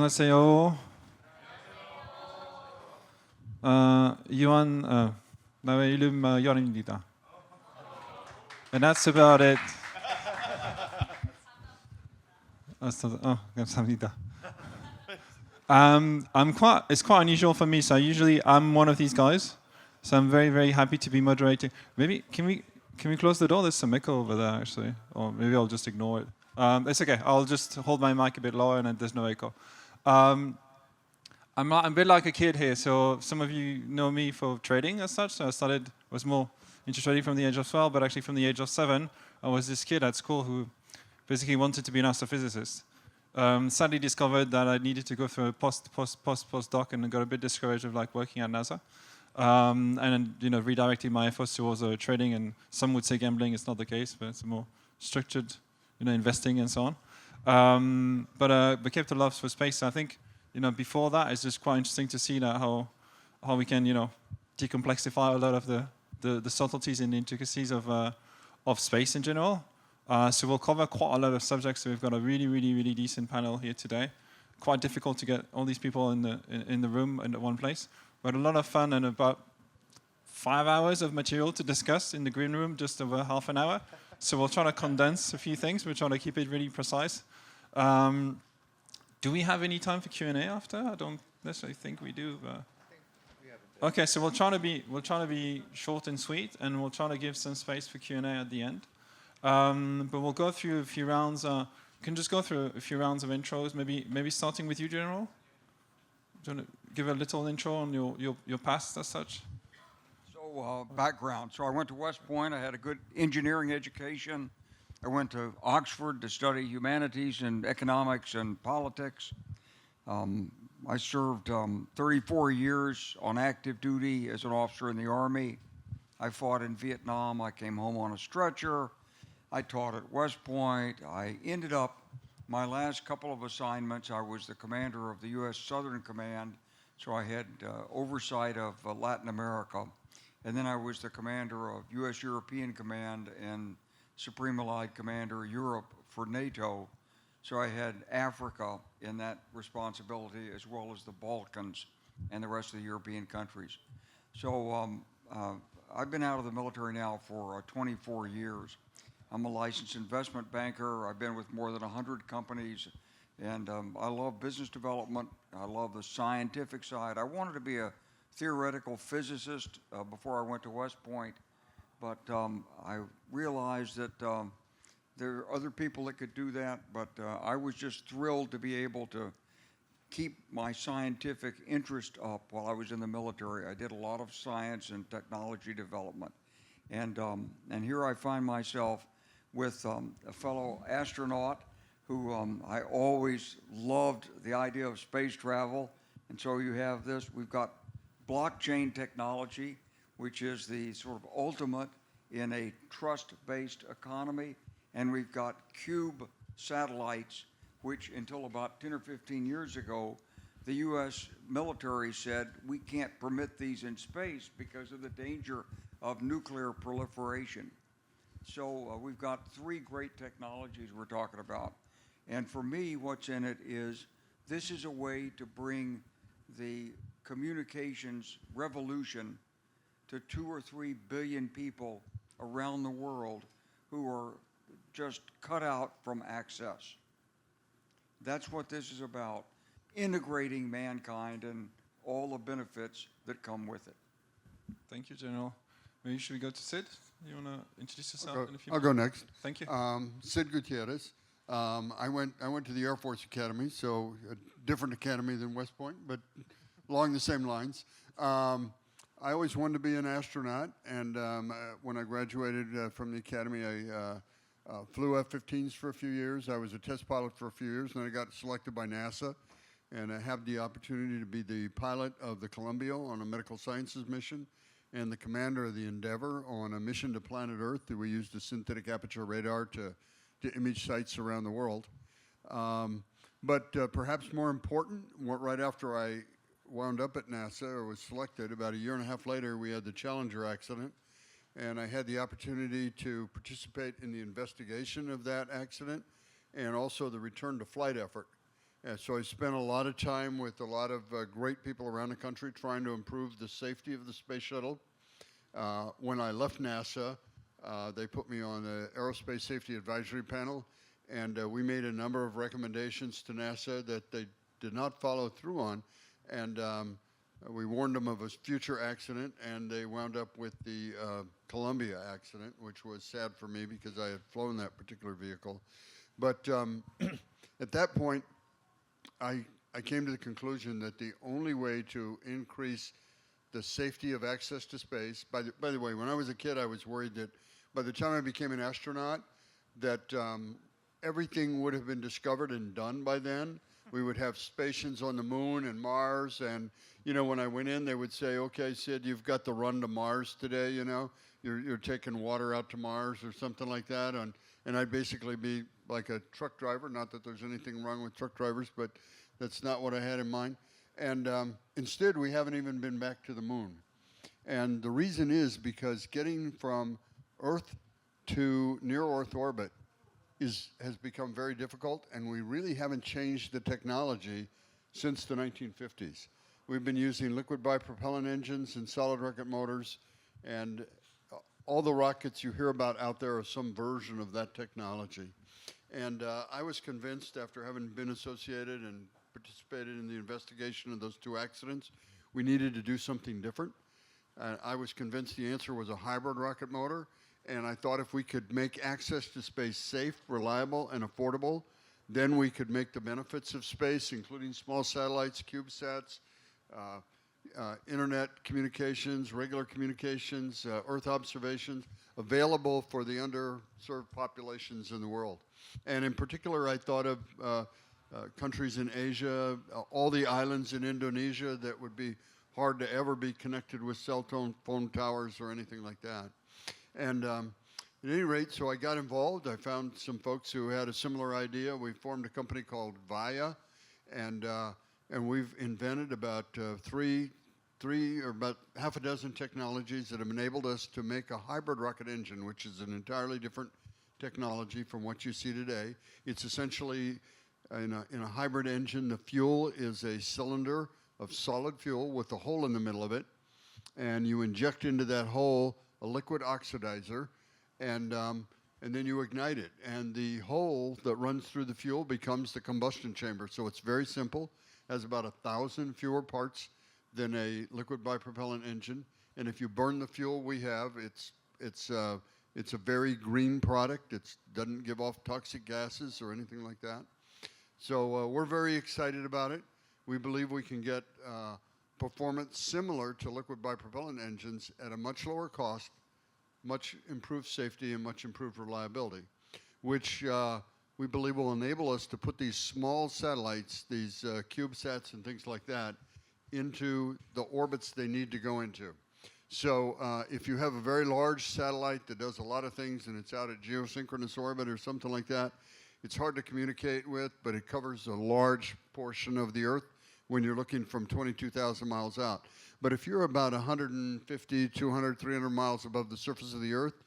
안녕하세요. Yoann, 나의 이름 요한입니다. And that's about it. 감사합니다. It's quite unusual for me. So usually I'm one of these guys. So I'm very, very happy to be moderating. Maybe can we close the door? There's some echo over there actually, or maybe I'll just ignore it. It's okay. I'll just hold my mic a bit lower, and then there's no echo. I'm a bit like a kid here. So some of you know me for trading as such. So I was more into trading from the age of 12, but actually from the age of 7, I was this kid at school who basically wanted to be an astrophysicist. Sadly discovered that I needed to go through a postdoc and got a bit discouraged of like working at NASA. And then, redirecting my efforts towards trading, and some would say gambling. It's not the case, but it's more structured, investing and so on. But kept a love for space. So I think, before that, it's just quite interesting to see that how we can, decomplexify a lot of the subtleties and the intricacies of space in general. So we'll cover quite a lot of subjects. So we've got a really, really, really decent panel here today. Quite difficult to get all these people in the room in one place. But a lot of fun and about 5 hours of material to discuss in the green room, just over half an hour. So we'll try to condense a few things. We're trying to keep it really precise. Do we have any time for Q&A after? I don't necessarily think we do. Okay, so we'll try to be short and sweet, and we'll try to give some space for Q&A at the end. But we'll go through a few rounds. Can just go through a few rounds of intros. Maybe starting with you, General. Do you want to give a little intro on your past as such? So background. So I went to West Point. I had a good engineering education. I went to Oxford to study humanities and economics and politics. I served 34 years on active duty as an officer in the Army. I fought in Vietnam. I came home on a stretcher. I taught at West Point. I ended up, my last couple of assignments, I was the commander of the U.S. Southern Command, so I had oversight of Latin America. And then I was the commander of U.S. European Command and Supreme Allied Commander Europe for NATO. So I had Africa in that responsibility, as well as the Balkans and the rest of the European countries. So I've been out of the military now for 24 years. I'm a licensed investment banker. I've been with more than 100 companies, and I love business development. I love the scientific side. I wanted to be a theoretical physicist before I went to West Point, but I realized that there are other people that could do that, but I was just thrilled to be able to keep my scientific interest up while I was in the military. I did a lot of science and technology development, and here I find myself with a fellow astronaut who I always loved the idea of space travel. And so you have this, we've got blockchain technology, which is the sort of ultimate in a trust-based economy. And we've got cube satellites, which until about 10 or 15 years ago, the US military said, we can't permit these in space because of the danger of nuclear proliferation. So we've got 3 great technologies we're talking about. And for me, what's in it is this is a way to bring the communications revolution to 2 or 3 billion people around the world who are just cut out from access. That's what this is about, integrating mankind and all the benefits that come with it. Thank you, General. Maybe should we go to Sid? You want to introduce yourself in a few minutes? I'll go next. Thank you. Sid Gutierrez. I went to the Air Force Academy, so a different academy than West Point, but along the same lines. I always wanted to be an astronaut, and when I graduated from the academy, I flew F-15s for a few years. I was a test pilot for a few years, and then I got selected by NASA, and I had the opportunity to be the pilot of the Columbia on a medical sciences mission, and the commander of the Endeavour on a mission to planet Earth. We used a synthetic aperture radar to image sites around the world. But perhaps more important, right after I wound up at NASA or was selected, about a year and a half later, we had the Challenger accident. And I had the opportunity to participate in the investigation of that accident and also the return to flight effort. So I spent a lot of time with a lot of great people around the country trying to improve the safety of the space shuttle. When I left NASA, they put me on the Aerospace Safety Advisory Panel, and we made a number of recommendations to NASA that they did not follow through on. And we warned them of a future accident, and they wound up with the Columbia accident, which was sad for me because I had flown that particular vehicle. But at that point, I came to the conclusion that the only way to increase the safety of access to space, by the way, when I was a kid, I was worried that by the time I became an astronaut, that everything would have been discovered and done by then. We would have stations on the moon and Mars, and you know, when I went in, they would say, "Okay, Sid, you've got the run to Mars today. You know, you're taking water out to Mars or something like that." And I'd basically be like a truck driver. Not that there's anything wrong with truck drivers, but that's not what I had in mind. And instead, we haven't even been back to the moon. And the reason is because getting from Earth to near Earth orbit has become very difficult, and we really haven't changed the technology since the 1950s. We've been using liquid bipropellant engines and solid rocket motors, and all the rockets you hear about out there are some version of that technology. And I was convinced, after having been associated and participated in the investigation of those two accidents, we needed to do something different. I was convinced the answer was a hybrid rocket motor, and I thought if we could make access to space safe, reliable, and affordable, then we could make the benefits of space, including small satellites, CubeSats, internet communications, regular communications, Earth observations, available for the underserved populations in the world. And in particular, I thought of countries in Asia, all the islands in Indonesia that would be hard to ever be connected with cell phone towers or anything like that. And at any rate, so I got involved. I found some folks who had a similar idea. We formed a company called VIA, and we've invented about three or about half a dozen technologies that have enabled us to make a hybrid rocket engine, which is an entirely different technology from what you see today. It's essentially, in a hybrid engine, the fuel is a cylinder of solid fuel with a hole in the middle of it, and you inject into that hole a liquid oxidizer, and then you ignite it. And the hole that runs through the fuel becomes the combustion chamber. So it's very simple, has about 1,000 fewer parts than a liquid bipropellant engine. And if you burn the fuel we have, it's a very green product. It doesn't give off toxic gases or anything like that. So we're very excited about it. We believe we can get performance similar to liquid bipropellant engines at a much lower cost, much improved safety, and much improved reliability, which we believe will enable us to put these small satellites, these CubeSats and things like that, into the orbits they need to go into. So if you have a very large satellite that does a lot of things and it's out at geosynchronous orbit or something like that, it's hard to communicate with, but it covers a large portion of the Earth when you're looking from 22,000 miles out. But if you're about 150, 200, 300 miles above the surface of the Earth,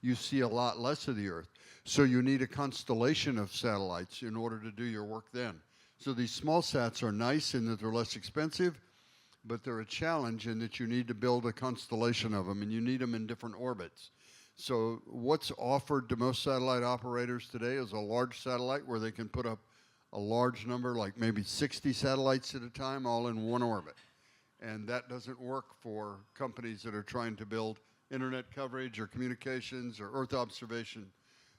you see a lot less of the Earth. So you need a constellation of satellites in order to do your work then. So these small sats are nice in that they're less expensive, but they're a challenge in that you need to build a constellation of them, and you need them in different orbits. So what's offered to most satellite operators today is a large satellite where they can put up a large number, like maybe 60 satellites at a time, all in one orbit. And that doesn't work for companies that are trying to build internet coverage or communications or Earth observation.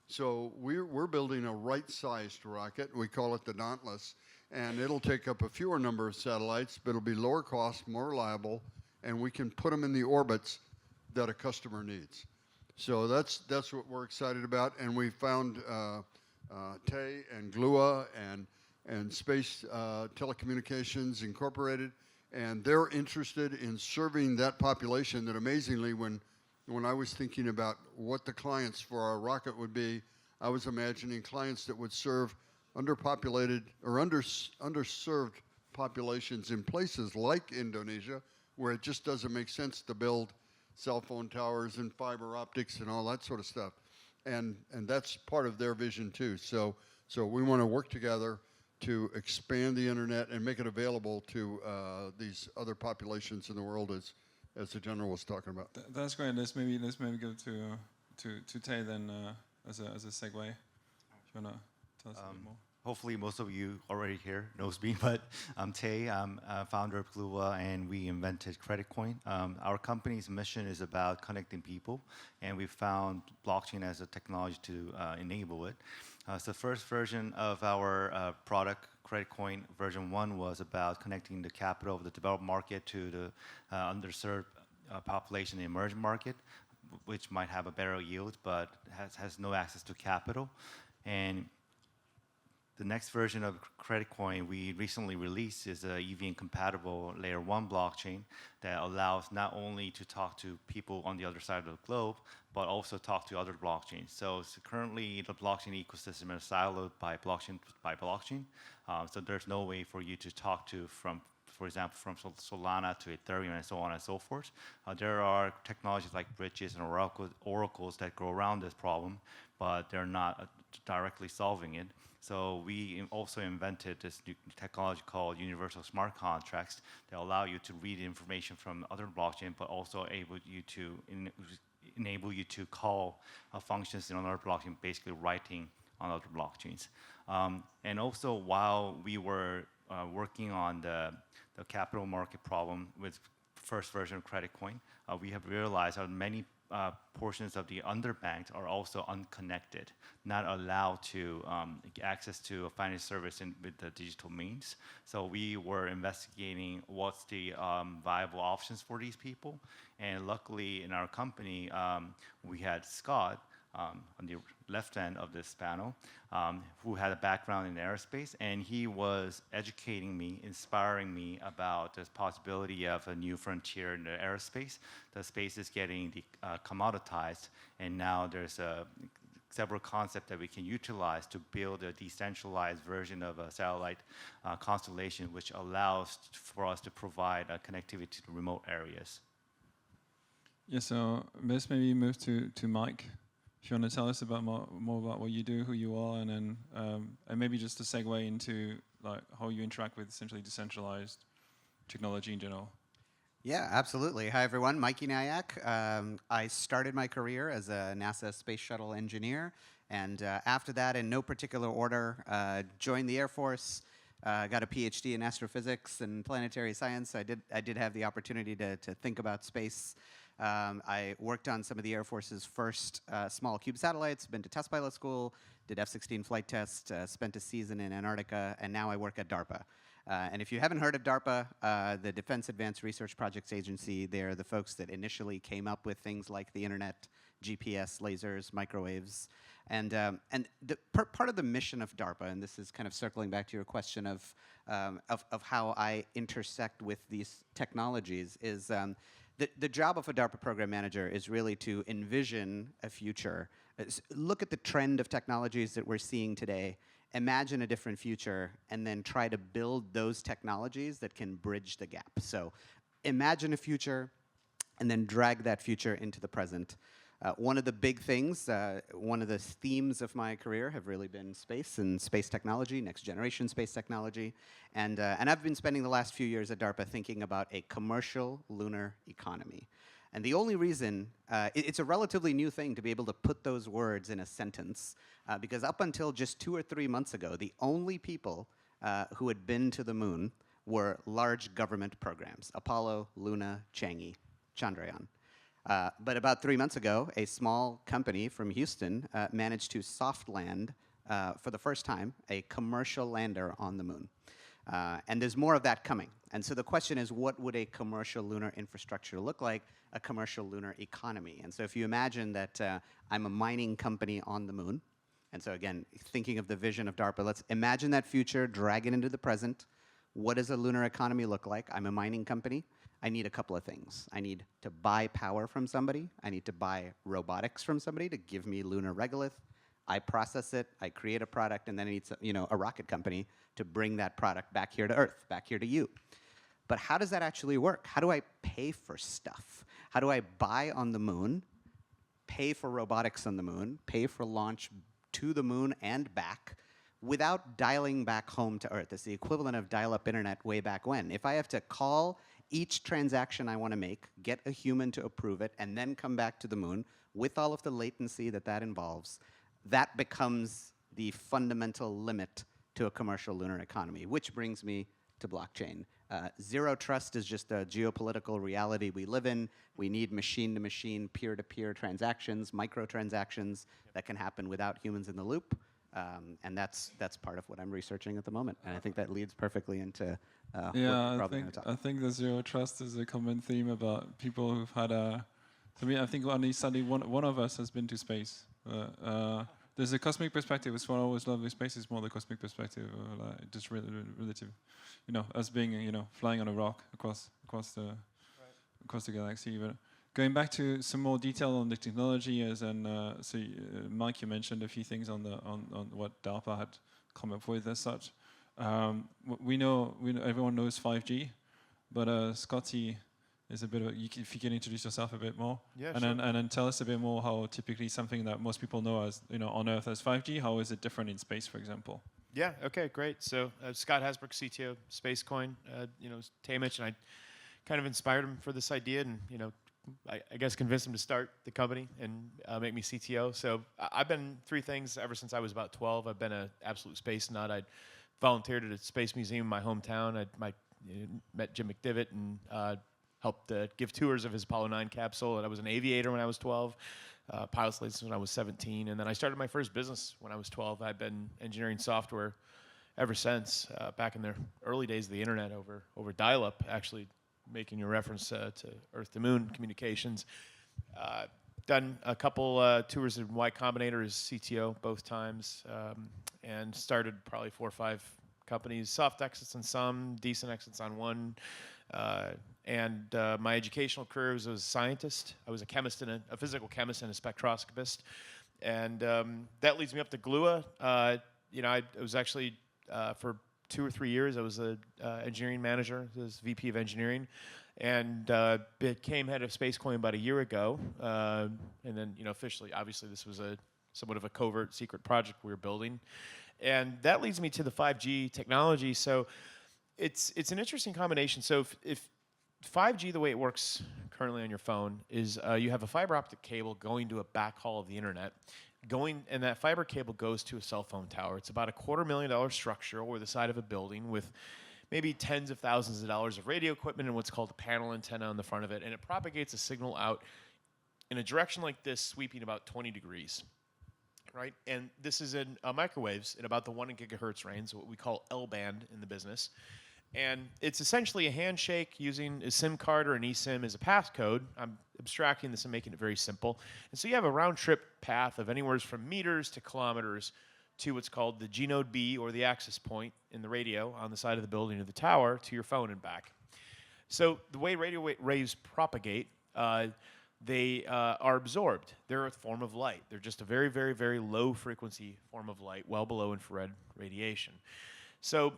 So we're building a right-sized rocket. We call it the Dauntless, and it'll take up a fewer number of satellites, but it'll be lower cost, more reliable, and we can put them in the orbits that a customer needs. So that's what we're excited about, and we found Tae and GLUA and Space Telecommunications Incorporated, and they're interested in serving that population that amazingly, when I was thinking about what the clients for our rocket would be, I was imagining clients that would serve underpopulated or underserved populations in places like Indonesia, where it just doesn't make sense to build cell phone towers and fiber optics and all that sort of stuff. And that's part of their vision too. So we want to work together to expand the internet and make it available to these other populations in the world, as the general was talking about. That's great. Let's maybe go to Tae then as a segue. If you wanna tell us a bit more. Hopefully most of you already here knows me, but I'm Tae. I'm founder of Glua, and we invented Creditcoin. Our company's mission is about connecting people, and we found blockchain as a technology to enable it. So the first version of our product, Creditcoin, version 1, was about connecting the capital of the developed market to the underserved population in the emerging market, which might have a better yield, but has no access to capital. And the next version of Creditcoin we recently released is a EVM-compatible Layer 1 blockchain that allows not only to talk to people on the other side of the globe, but also talk to other blockchains. So currently, the blockchain ecosystem is siloed by blockchain. So there's no way for you to talk to for example, from Solana to Ethereum and so on and so forth. There are technologies like bridges and oracles that go around this problem, but they're not directly solving it. So we also invented this new technology called universal smart contracts that allow you to read information from other blockchain, but also enable you to call functions in another blockchain, basically writing on other blockchains. And also, while we were working on the capital market problem with first version of Creditcoin, we have realized that many portions of the underbanked are also unconnected, not allowed to access to a financial service with the digital means. So we were investigating what's the viable options for these people. And luckily in our company, we had Scott on the left end of this panel, who had a background in aerospace, and he was educating me, inspiring me about this possibility of a new frontier in the aerospace. The space is getting commoditized, and now there's several concepts that we can utilize to build a decentralized version of a satellite constellation, which allows for us to provide connectivity to remote areas. Yeah, so let's maybe move to Mike. If you want to tell us about more about what you do, who you are, and then and maybe just to segue into like how you interact with essentially decentralized technology in general. Yeah, absolutely. Hi, everyone. Mikey Nayak. I started my career as a NASA space shuttle engineer, and after that, in no particular order, joined the Air Force. Got a PhD in astrophysics and planetary science. I did have the opportunity to think about space. I worked on some of the Air Force's first small cube satellites, been to test pilot school, did F-16 flight test, spent a season in Antarctica, and now I work at DARPA. And if you haven't heard of DARPA, the Defense Advanced Research Projects Agency, they're the folks that initially came up with things like the internet, GPS, lasers, microwaves. And part of the mission of DARPA, and this is kind of circling back to your question of how I intersect with these technologies, is the job of a DARPA program manager is really to envision a future. Look at the trend of technologies that we're seeing today, imagine a different future, and then try to build those technologies that can bridge the gap. So imagine a future, and then drag that future into the present. One of the big things, one of the themes of my career have really been space and space technology, next generation space technology. And I've been spending the last few years at DARPA thinking about a commercial lunar economy. And the only reason, it's a relatively new thing to be able to put those words in a sentence, because up until just 2 or 3 months ago, the only people who had been to the moon were large government programs, Apollo, Luna, Chang'e, Chandrayaan. But about 3 months ago, a small company from Houston managed to soft land, for the first time, a commercial lander on the moon. And there's more of that coming. And so the question is, what would a commercial lunar infrastructure look like, a commercial lunar economy? And so if you imagine that I'm a mining company on the moon, and so again, thinking of the vision of DARPA, let's imagine that future, drag it into the present. What does a lunar economy look like? I'm a mining company. I need a couple of things. I need to buy power from somebody. I need to buy robotics from somebody to give me lunar regolith. I process it, I create a product, and then I need a rocket company to bring that product back here to Earth, back here to you. But how does that actually work? How do I pay for stuff? How do I buy on the moon, pay for robotics on the moon, pay for launch to the moon and back, without dialing back home to Earth. It's the equivalent of dial-up internet way back when. If I have to call each transaction I want to make, get a human to approve it, and then come back to the moon with all of the latency that that involves, that becomes the fundamental limit to a commercial lunar economy, which brings me to blockchain. Zero trust is just a geopolitical reality we live in. We need machine-to-machine, peer-to-peer transactions, microtransactions that can happen without humans in the loop. And that's part of what I'm researching at the moment. And I think that leads perfectly into what we're probably going to talk about. I think the zero trust is a common theme about people who've had a. To me, I think on each study, one of us has been to space. There's a cosmic perspective. It's what I always love with space. Is more the cosmic perspective, like just relative, us being, flying on a rock across the galaxy. But going back to some more detail on the technology, Mike, you mentioned a few things on what DARPA had come up with as such. We know everyone knows 5G, but Scotty is a bit of if you can introduce yourself a bit more, yeah, and sure. then tell us a bit more how typically something that most people know as on Earth as 5G, how is it different in space, for example? Yeah. Okay. Great. So Scott Hasbrouck, CTO, Spacecoin. Tae mentioned I kind of inspired him for this idea, and I guess convinced him to start the company and make me CTO. So I've been three things ever since I was about 12. I've been an absolute space nut. I volunteered at a space museum in my hometown. I met Jim McDivitt and helped give tours of his Apollo 9 capsule. And I was an aviator when I was 12, pilot's license when I was 17. And then I started my first business when I was 12. I've been engineering software ever since, back in the early days of the internet over dial-up, actually making a reference to Earth to Moon communications. Done a couple tours in Y Combinator as CTO both times, and started probably 4 or 5 companies, soft exits on some, decent exits on one. And my educational career was as a scientist. I was a chemist and a physical chemist and a spectroscopist. And that leads me up to GLUA. I was actually, for 2 or 3 years, I was an engineering manager, was VP of engineering, and became head of Spacecoin about a year ago. And then, officially, obviously, this was somewhat of a covert secret project we were building. And that leads me to the 5G technology. So it's an interesting combination. So if 5G, the way it works currently on your phone, is you have a fiber optic cable going to a backhaul of the internet, and that fiber cable goes to a cell phone tower. It's about a $250,000 structure over the side of a building with maybe tens of thousands of dollars of radio equipment and what's called a panel antenna on the front of it, and it propagates a signal out in a direction like this, sweeping about 20 degrees. Right, and this is in microwaves in about the 1 gigahertz range, what we call L-band in the business. And it's essentially a handshake using a SIM card or an eSIM as a passcode. I'm abstracting this and making it very simple. And so you have a round-trip path of anywhere from meters to kilometers to what's called the G node B, or the access point in the radio on the side of the building or the tower, to your phone and back. So the way radio waves propagate, they are absorbed. They're a form of light. They're just a very, very, very low frequency form of light, well below infrared radiation. So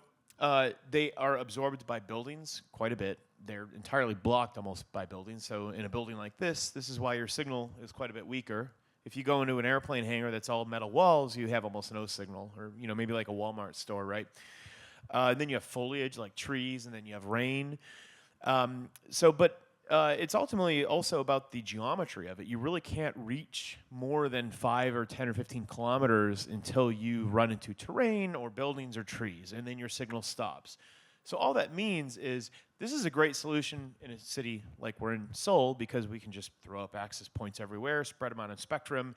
they are absorbed by buildings quite a bit. They're entirely blocked almost by buildings. So in a building like this is why your signal is quite a bit weaker. If you go into an airplane hangar that's all metal walls, you have almost no signal, or maybe like a Walmart store, right? And then you have foliage like trees, and then you have rain. It's ultimately also about the geometry of it. You really can't reach more than 5 or 10 or 15 kilometers until you run into terrain or buildings or trees, and then your signal stops. So all that means is this is a great solution in a city like we're in Seoul, because we can just throw up access points everywhere, spread them on a spectrum.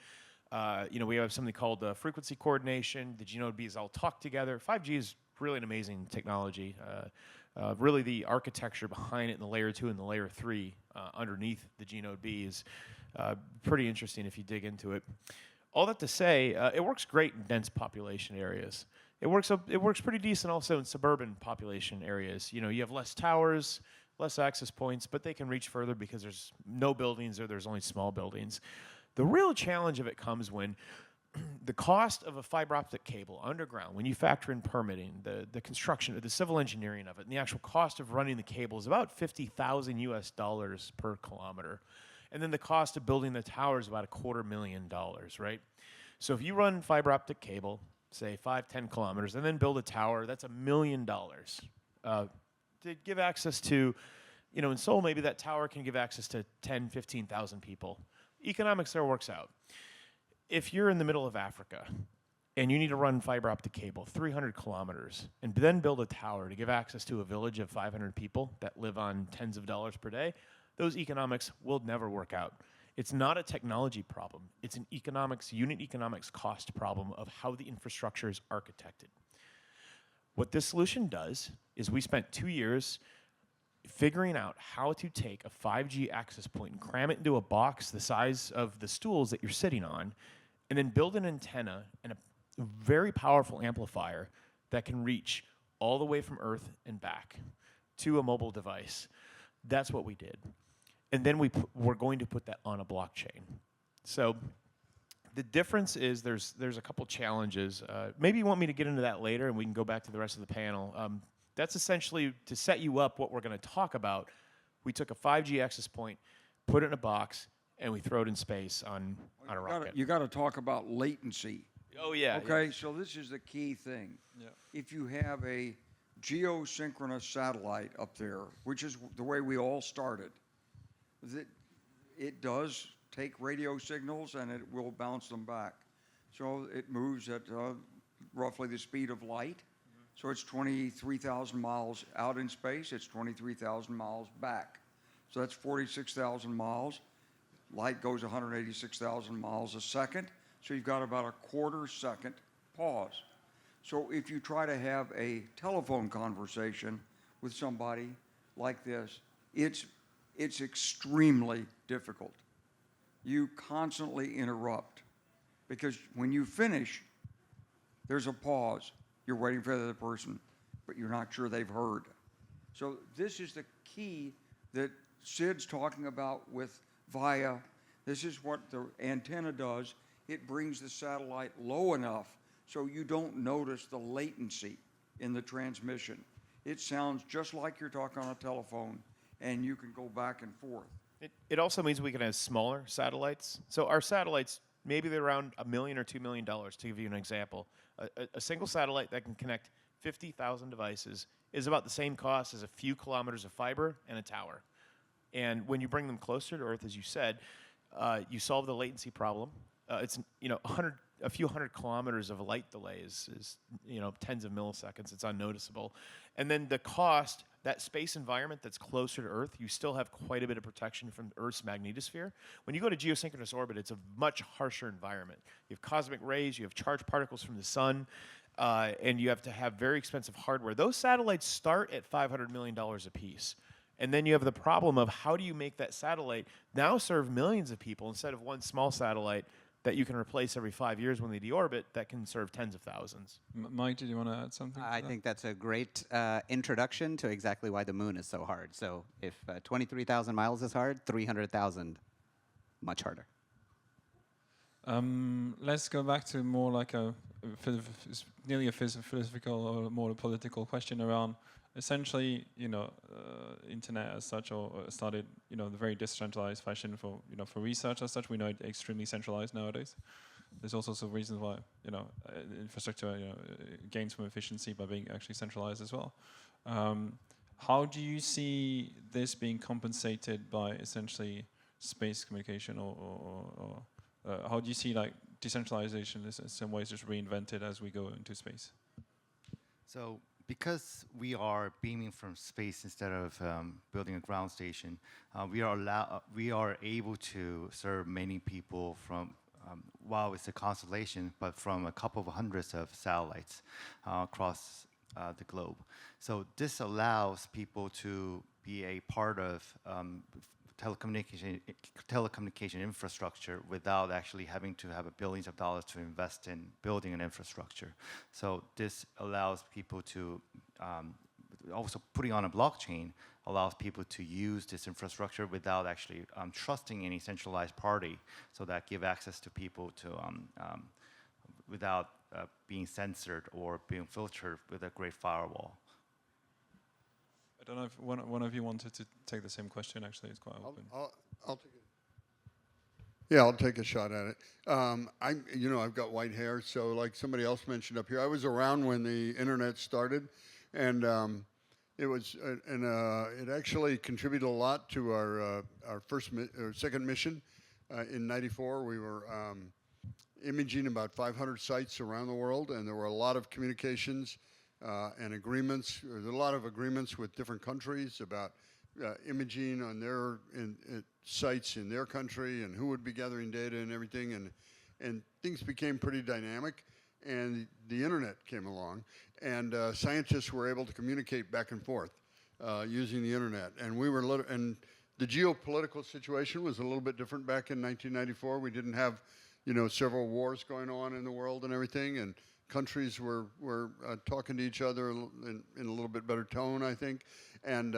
We have something called frequency coordination. The G node B is all talked together. 5G is really an amazing technology. Really, the architecture behind it in the layer 2 and the layer 3 underneath the G node B is pretty interesting if you dig into it. All that to say, it works great in dense population areas. It works pretty decent also in suburban population areas. You have less towers, less access points, but they can reach further because there's no buildings or there's only small buildings. The real challenge of it comes when the cost of a fiber optic cable underground, when you factor in permitting, the construction, the civil engineering of it, and the actual cost of running the cable is about $50,000 per kilometer. And then the cost of building the tower is about $250,000, right? So if you run fiber optic cable, say 5, 10 kilometers, and then build a tower, that's $1 million to give access to, in Seoul, maybe that tower can give access to 10, 15,000 people. Economics there works out. If you're in the middle of Africa and you need to run fiber optic cable 300 kilometers and then build a tower to give access to a village of 500 people that live on tens of dollars per day, those economics will never work out. It's not a technology problem. It's an unit economics cost problem of how the infrastructure is architected. What this solution does is we spent 2 years figuring out how to take a 5G access point and cram it into a box the size of the stools that you're sitting on, and then build an antenna and a very powerful amplifier that can reach all the way from Earth and back to a mobile device. That's what we did. And then we're going to put that on a blockchain. So the difference is there's a couple challenges. Maybe you want me to get into that later, and we can go back to the rest of the panel. That's essentially to set you up what we're going to talk about. We took a 5G access point, put it in a box, and we throw it in space on a rocket. You got to talk about latency. Oh, yeah. Okay, so this is the key thing. Yeah. If you have a geosynchronous satellite up there, which is the way we all started, it does take radio signals and it will bounce them back. So it moves at roughly the speed of light. So it's 23,000 miles out in space. It's 23,000 miles back. So that's 46,000 miles. Light goes 186,000 miles a second. So you've got about a quarter second pause. So if you try to have a telephone conversation with somebody like this, it's extremely difficult. You constantly interrupt because when you finish, there's a pause. You're waiting for the other person, but you're not sure they've heard. So this is the key that Sid's talking about with VIA. This is what the antenna does. It brings the satellite low enough so you don't notice the latency in the transmission. It sounds just like you're talking on a telephone, and you can go back and forth. It also means we can have smaller satellites. So our satellites, maybe they're around $1 million or $2 million, to give you an example. A single satellite that can connect 50,000 devices is about the same cost as a few kilometers of fiber and a tower. And when you bring them closer to Earth, as you said, you solve the latency problem. It's a few hundred kilometers of light delay is tens of milliseconds. It's unnoticeable. And then the cost, that space environment that's closer to Earth, you still have quite a bit of protection from Earth's magnetosphere. When you go to geosynchronous orbit, it's a much harsher environment. You have cosmic rays, you have charged particles from the sun, and you have to have very expensive hardware. Those satellites start at $500 million a piece. And then you have the problem of how do you make that satellite now serve millions of people instead of one small satellite that you can replace every 5 years when they deorbit that can serve tens of thousands. Mike, did you want to add something? I think that's a great introduction to exactly why the moon is so hard. So if 23,000 miles is hard, 300,000 much harder. Let's go back to more like nearly a philosophical or more a political question around essentially, internet as such, or started, the very decentralized fashion for research as such. We know it's extremely centralized nowadays. There's all sorts of reasons why, infrastructure, gains from efficiency by being actually centralized as well. How do you see this being compensated by essentially space communication, or how do you see like decentralization is in some ways just reinvented as we go into space? So because we are beaming from space instead of building a ground station, we are able to serve many people from, while it's a constellation, but from a couple of hundreds of satellites across the globe. So this allows people to be a part of telecommunication infrastructure without actually having to have billions of dollars to invest in building an infrastructure. So this allows people to, also putting on a blockchain allows people to use this infrastructure without actually trusting any centralized party, so that give access to people to without being censored or being filtered with a great firewall. I don't know if one of you wanted to take the same question. Actually, it's quite open. I'll take it. Yeah, I'll take a shot at it. I've got white hair, so like somebody else mentioned up here, I was around when the internet started, and it actually contributed a lot to our second mission. In '94, we were imaging about 500 sites around the world, and there were a lot of communications and agreements. There's a lot of agreements with different countries about imaging on their sites in their country and who would be gathering data and everything, and things became pretty dynamic. And the internet came along, and scientists were able to communicate back and forth using the internet. And and the geopolitical situation was a little bit different back in 1994. We didn't have, several wars going on in the world and everything, and countries were talking to each other in a little bit better tone, I think. And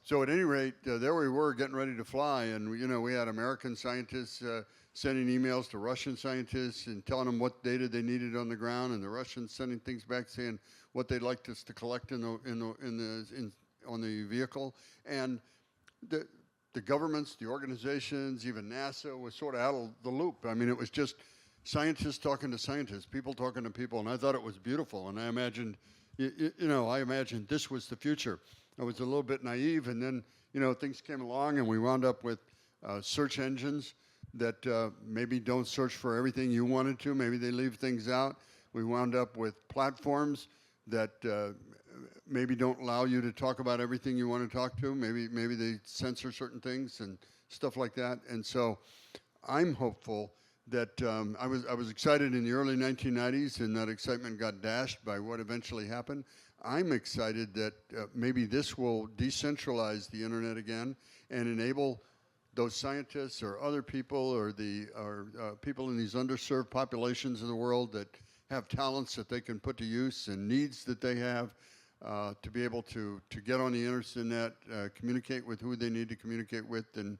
so at any rate, there we were getting ready to fly, and we had American scientists sending emails to Russian scientists and telling them what data they needed on the ground, and the Russians sending things back saying what they'd like us to collect on the vehicle. And the governments, the organizations, even NASA was sort of out of the loop. I mean, it was just scientists talking to scientists, people talking to people, and I thought it was beautiful. And I imagined, this was the future. I was a little bit naive, and then things came along, and we wound up with search engines that maybe don't search for everything you wanted to. Maybe they leave things out. We wound up with platforms that maybe don't allow you to talk about everything you want to talk to. Maybe they censor certain things and stuff like that. And so I'm hopeful that I was excited in the early 1990s, and that excitement got dashed by what eventually happened. I'm excited that maybe this will decentralize the internet again and enable those scientists or other people or people in these underserved populations of the world that have talents that they can put to use and needs that they have to be able to get on the internet, communicate with who they need to communicate with, and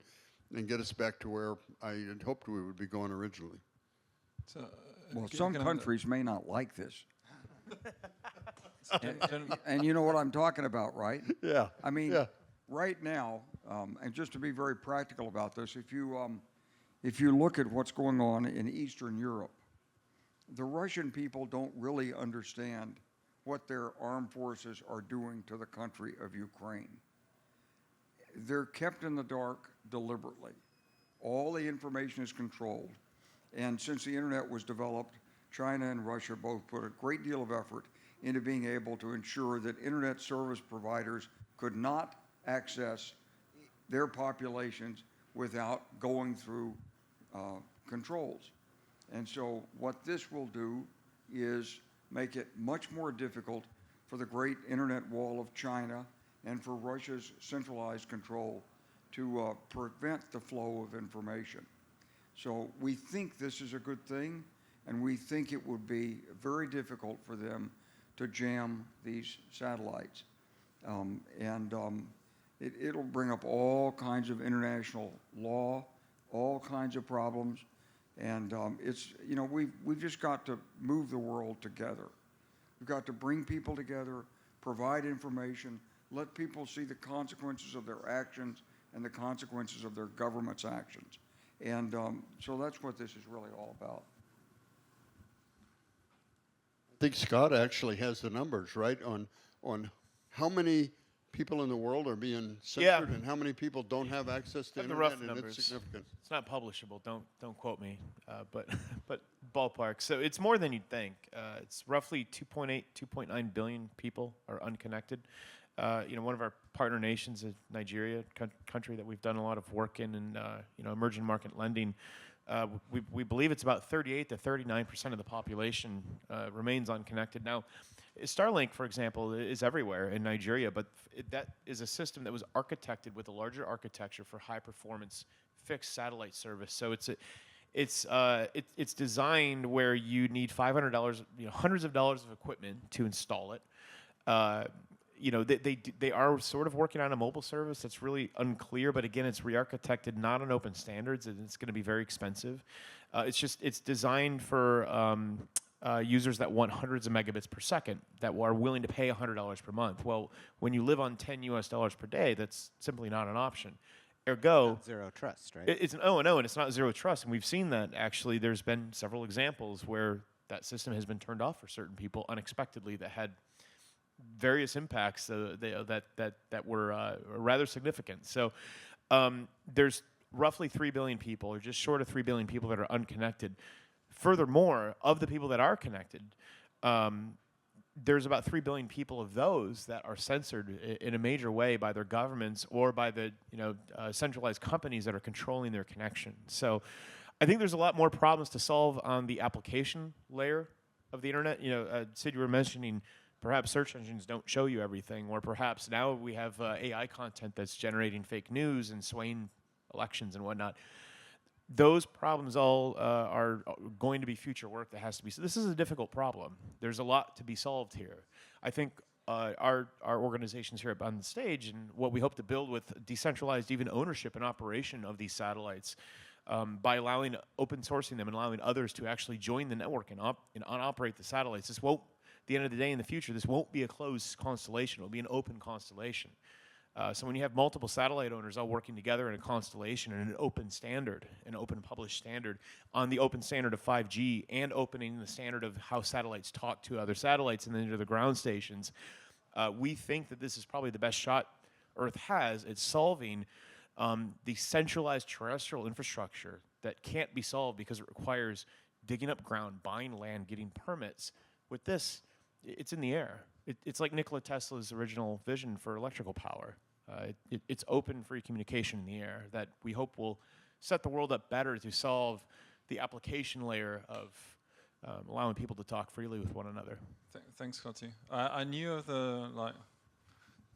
get us back to where I had hoped we would be going originally. So, Well, some countries may not like this. Gen- And you know what I'm talking about, right? Yeah. I mean, yeah. right now, and just to be very practical about this, if you look at what's going on in Eastern Europe, the Russian people don't really understand what their armed forces are doing to the country of Ukraine. They're kept in the dark deliberately. All the information is controlled. And since the internet was developed, China and Russia both put a great deal of effort into being able to ensure that internet service providers could not access their populations without going through controls. And so what this will do is make it much more difficult for the great internet wall of China and for Russia's centralized control to prevent the flow of information. So we think this is a good thing, and we think it would be very difficult for them to jam these satellites. It'll bring up all kinds of international law, all kinds of problems, and we've just got to move the world together. We've got to bring people together, provide information, let people see the consequences of their actions and the consequences of their government's actions. And so that's what this is really all about. I think Scott actually has the numbers, right, on how many people in the world are being censored and how many people don't have access to internet, the rough and numbers. it's significant. It's not publishable. Don't quote me, but ballpark. So it's more than you'd think. It's roughly 2.8, 2.9 billion people are unconnected. One of our partner nations is Nigeria, country that we've done a lot of work in, and emerging market lending. We believe it's about 38 to 39% of the population remains unconnected. Now, Starlink, for example, is everywhere in Nigeria, but that is a system that was architected with a larger architecture for high-performance fixed satellite service. So it's designed where you need $500, hundreds of dollars of equipment to install it. They are sort of working on a mobile service that's really unclear, but again, it's re-architected not on open standards, and it's going to be very expensive. It's designed for users that want hundreds of megabits per second that are willing to pay $100 per month. Well, when you live on $10 US per day, that's simply not an option. Ergo, Zero trust, right? it's an O&O, and it's not zero trust. And we've seen that, actually. There's been several examples where that system has been turned off for certain people unexpectedly that had various impacts that were rather significant. So there's roughly 3 billion people, or just short of 3 billion people, that are unconnected. Furthermore, of the people that are connected, there's about 3 billion people of those that are censored in a major way by their governments or by the centralized companies that are controlling their connection. So I think there's a lot more problems to solve on the application layer of the internet. Sid, you were mentioning perhaps search engines don't show you everything, or perhaps now we have AI content that's generating fake news and swaying elections and whatnot. Those problems all are going to be future work that has to be. So this is a difficult problem. There's a lot to be solved here. I think our organizations here on the stage and what we hope to build with decentralized even ownership and operation of these satellites, by allowing open sourcing them and allowing others to actually join the network and operate the satellites. This won't, at the end of the day in the future, this won't be a closed constellation. It'll be an open constellation. So when you have multiple satellite owners all working together in a constellation and an open standard, an open published standard on the open standard of 5G and opening the standard of how satellites talk to other satellites and then to the ground stations, we think that this is probably the best shot Earth has at solving the centralized terrestrial infrastructure that can't be solved because it requires digging up ground, buying land, getting permits. With this, it's in the air. It's like Nikola Tesla's original vision for electrical power. It's open, free communication in the air that we hope will set the world up better to solve the application layer of allowing people to talk freely with one another. Thanks, Scotty. I knew of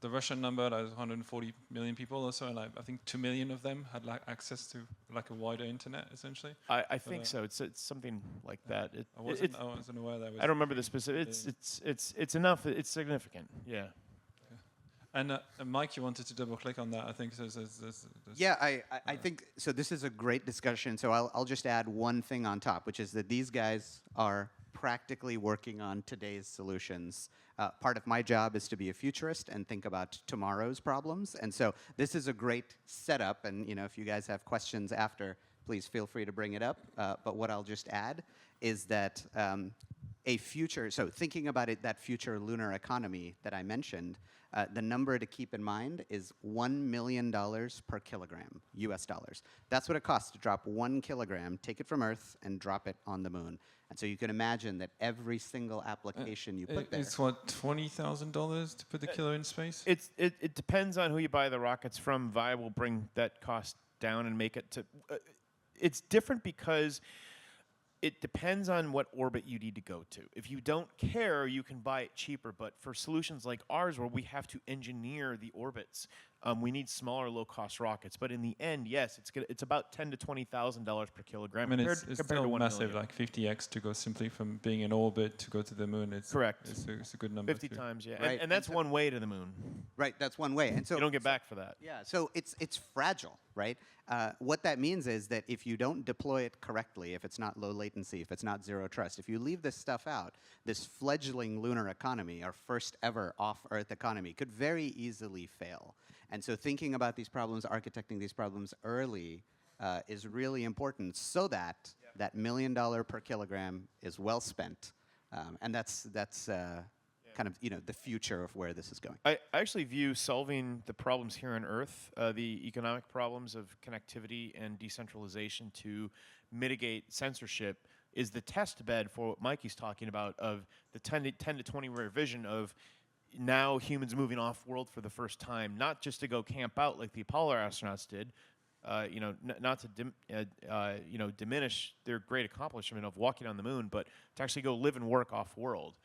the Russian number, that was 140 million people or so, and I think 2 million of them had access to a wider internet, essentially. I think so. It's something like that. I wasn't aware that was. I don't remember the specific. It's enough. It's significant. Yeah. And Mike, you wanted to double click on that. I think there's Yeah, I think so. This is a great discussion. So I'll just add one thing on top, which is that these guys are practically working on today's solutions. Part of my job is to be a futurist and think about tomorrow's problems. And so this is a great setup. And if you guys have questions after, please feel free to bring it up. But what I'll just add is that a future, so thinking about it, that future lunar economy that I mentioned, the number to keep in mind is $1 million per kilogram, US dollars. That's what it costs to drop 1 kilogram, take it from Earth, and drop it on the moon. And so you can imagine that every single application you put there. It's what, $20,000 to put the killer in space? It depends on who you buy the rockets from. Vi will bring that cost down and make it to. It's different because it depends on what orbit you need to go to. If you don't care, you can buy it cheaper. But for solutions like ours, where we have to engineer the orbits, we need smaller, low-cost rockets. But in the end, yes, it's about $10,000 to $20,000 per kilogram. I mean, it's compared still to 1 massive, million. like 50x to go simply from being in orbit to go to the moon. It's Correct. It's a good number. 50 times, yeah. Right. And that's one way to the moon. Right, that's one way. And so You don't get back for that. yeah, so it's fragile, right? What that means is that if you don't deploy it correctly, if it's not low latency, if it's not zero trust, if you leave this stuff out, this fledgling lunar economy, our first ever off-Earth economy, could very easily fail. And so thinking about these problems, architecting these problems early is really important so that that $1 million per kilogram is well spent. And that's kind of the future of where this is going. I actually view solving the problems here on Earth, the economic problems of connectivity and decentralization to mitigate censorship, is the test bed for what Mikey's talking about of the 10 to 20 year vision of now humans moving off-world for the first time, not just to go camp out like the Apollo astronauts did, not to diminish their great accomplishment of walking on the moon, but to actually go live and work off-world.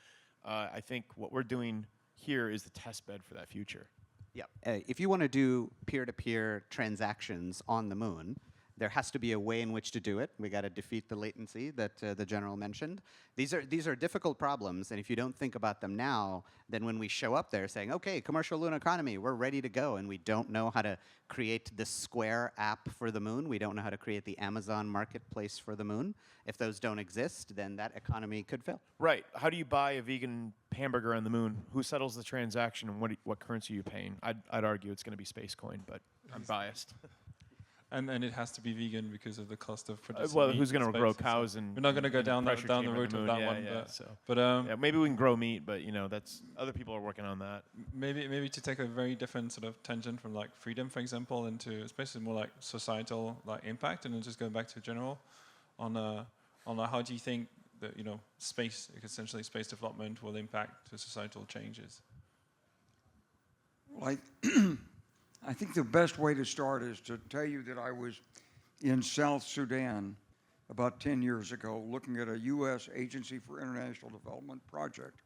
I think what we're doing here is the test bed for that future. Yeah. If you want to do peer-to-peer transactions on the moon, there has to be a way in which to do it. We got to defeat the latency that the general mentioned. These are difficult problems, and if you don't think about them now, then when we show up there saying, okay, commercial lunar economy, we're ready to go, and we don't know how to create the Square app for the moon, we don't know how to create the Amazon marketplace for the moon, if those don't exist, then that economy could fail. Right. How do you buy a vegan hamburger on the moon? Who settles the transaction, and what currency are you paying? I'd argue it's going to be Spacecoin, but I'm biased. And it has to be vegan because of the cost of producing Well, meat who's going in to grow space and stuff. cows and We're not going to go and down pressure the chamber route the of moon. that one, Yeah, but so. but Yeah, maybe we can grow meat, but that's other people are working on that. maybe to take a very different sort of tangent from like freedom, for example, into especially more like societal like impact, and then just going back to general on how do you think that space, essentially space development, will impact the societal changes? Well, I think the best way to start is to tell you that I was in South Sudan about 10 years ago looking at a U.S. Agency for International Development project.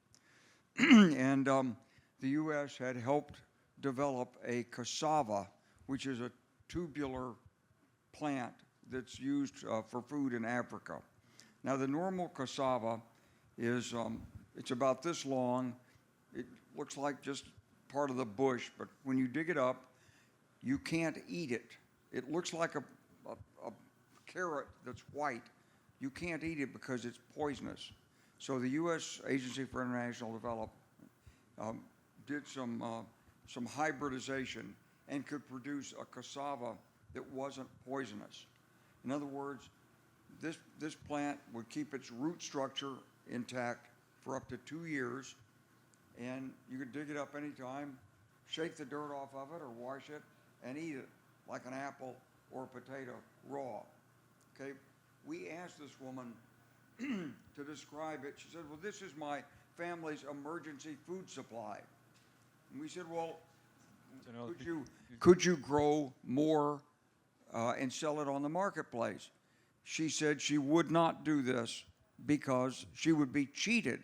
And the U.S. had helped develop a cassava, which is a tubular plant that's used for food in Africa. Now, the normal cassava is, it's about this long. It looks like just part of the bush, but when you dig it up, you can't eat it. It looks like a carrot that's white. You can't eat it because it's poisonous. So the U.S. Agency for International Development did some hybridization and could produce a cassava that wasn't poisonous. In other words, this plant would keep its root structure intact for up to 2 years, and you could dig it up anytime, shake the dirt off of it or wash it, and eat it like an apple or a potato raw. Okay, we asked this woman to describe it. She said, well, this is my family's emergency food supply. And we said, well, could you grow more and sell it on the marketplace? She said she would not do this because she would be cheated,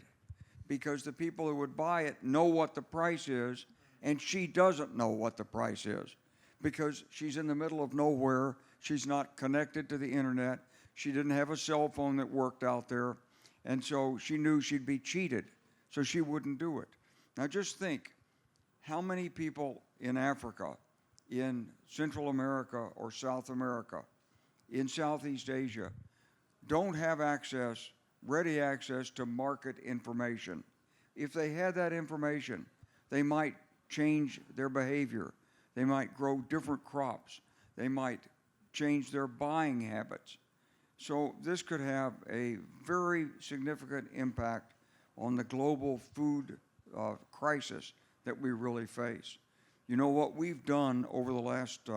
because the people who would buy it know what the price is, and she doesn't know what the price is because she's in the middle of nowhere. She's not connected to the internet. She didn't have a cell phone that worked out there, and so she knew she'd be cheated, so she wouldn't do it. Now just think, how many people in Africa, in Central America or South America, in Southeast Asia, don't have ready access to market information? If they had that information, they might change their behavior. They might grow different crops. They might change their buying habits. So this could have a very significant impact on the global food crisis that we really face. You know, what we've done over the last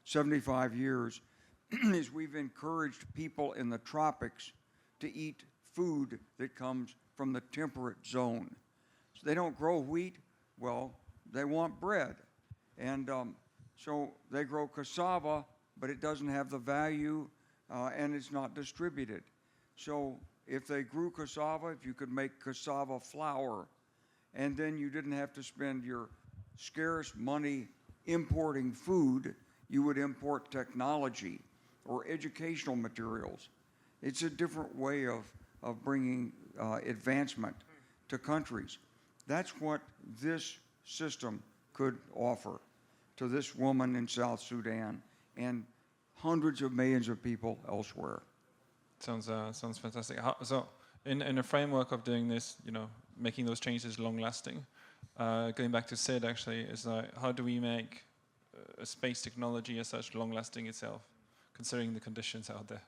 75 years is we've encouraged people in the tropics to eat food that comes from the temperate zone. So they don't grow wheat. Well, they want bread. And so they grow cassava, but it doesn't have the value and it's not distributed. So if they grew cassava, if you could make cassava flour, and then you didn't have to spend your scarce money importing food, you would import technology or educational materials. It's a different way of bringing advancement to countries. That's what this system could offer to this woman in South Sudan and hundreds of millions of people elsewhere. Sounds fantastic. So in a framework of doing this, making those changes long-lasting, going back to Sid actually, is how do we make a space technology as such long-lasting itself, considering the conditions out there?